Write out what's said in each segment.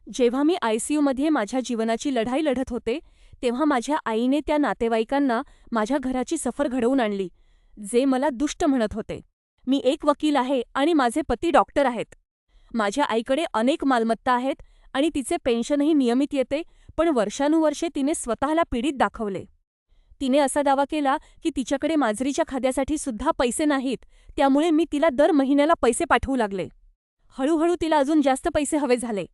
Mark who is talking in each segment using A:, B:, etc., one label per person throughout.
A: जेव्हा मी आय.सी.यूमध्ये माझ्या जीवनाची लढाई लढत होते, तेव्हा माझ्या आईने त्या नातेवाईकांना माझ्या घराची सफर घडवून आणली, जे मला दुष्ट म्हणत होते. मी एक वकील आहे आणि माझे पती डॉक्टर आहेत. माझ्या आईकडे अनेक मालमत्ता आहेत आणि तिचे पेन्शनही नियमित येते, पण वर्षानुवर्षे तिने स्वतःला पीडित दाखवले. तिने असा दावा केला की तिच्याकडे माजरीच्या खाद्यासाठी सुद्धा पैसे नाहीत, त्यामुळे मी तिला दर महिन्याला पैसे पाठवू लागले. हळूहळू तिला अजून जास्त पैसे हवे झाले.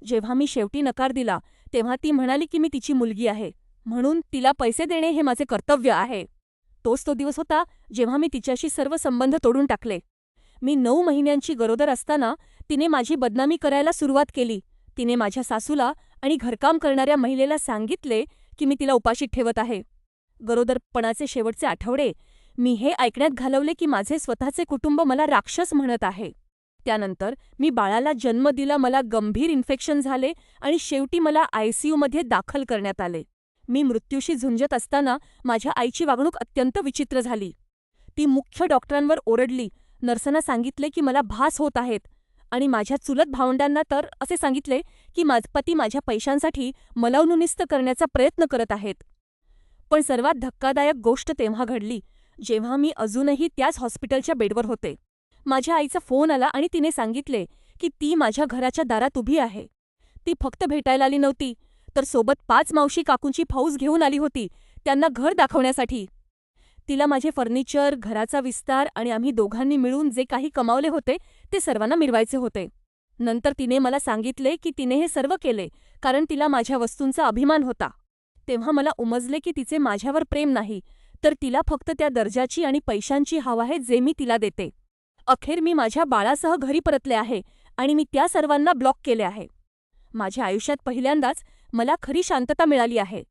A: जेव्हा मी शेवटी नकार दिला, तेव्हा ती म्हणाली की मी तिची मुलगी आहे, म्हणून तिला पैसे देणे हे माझे कर्तव्य आहे. तोच तो दिवस होता जेव्हा मी तिच्याशी सर्व संबंध तोडून टाकले. मी 9 महिन्यांची गरोदर असताना तिने माझी बदनामी करायला सुरुवात केली. तिने माझ्या सासूला आणि घरकाम करणाऱ्या महिलेला सांगितले की मी तिला उपाशी ठेवत आहे. गरोदरपणाचे शेवटचे आठवडे मी हे ऐकण्यात घालवले की माझे स्वतःचे कुटुंब मला राक्षस म्हणत आहे. त्यानंतर मी बाळाला जन्म दिला, मला गंभीर इन्फेक्शन झाले आणि शेवटी मला आय.सी.यूमध्ये दाखल करण्यात आले. मी मृत्यूशी झुंजत असताना माझ्या आईची वागणूक अत्यंत विचित्र झाली. ती मुख्य डॉक्टरांवर ओरडली, नर्सांना सांगितले की मला भास होत आहेत आणि माझ्या चुलत भावंडांना तर असे सांगितले की पती माझ्या पैशांसाठी मनोनुनिस्त करण्याचा प्रयत्न करत आहेत. पण सर्वात धक्कादायक गोष्ट तेव्हा घडली, जेव्हा मी अजूनही त्याच हॉस्पिटलच्या बेडवर होते. माझ्या आईचा फोन आला आणि तिने सांगितले की ती माझ्या घराच्या दारात उभी आहे. ती फक्त भेटायला आली नव्हती, तर सोबत 5 मावशी काकूंची फौज घेऊन आली होती, त्यांना घर दाखवण्यासाठी. तिला माझे फर्निचर, घराचा विस्तार आणि आम्ही दोघांनी मिळून जे काही कमावले होते ते सर्वांना मिरवायचे होते. नंतर तिने मला सांगितले की तिने हे सर्व केले कारण तिला माझ्या वस्तूंचा अभिमान होता. तेव्हा मला उमजले की तिचे माझ्यावर प्रेम नाही, तर तिला फक्त त्या दर्जाची आणि पैशांची हवा आहे जे मी तिला देते. अखेर मी माझ्या बाळासह घरी परतले आहे आणि मी त्या सर्वांना ब्लॉक केले आहे. माझ्या आयुष्यात पहिल्यांदाच मला खरी शांतता मिळाली आहे.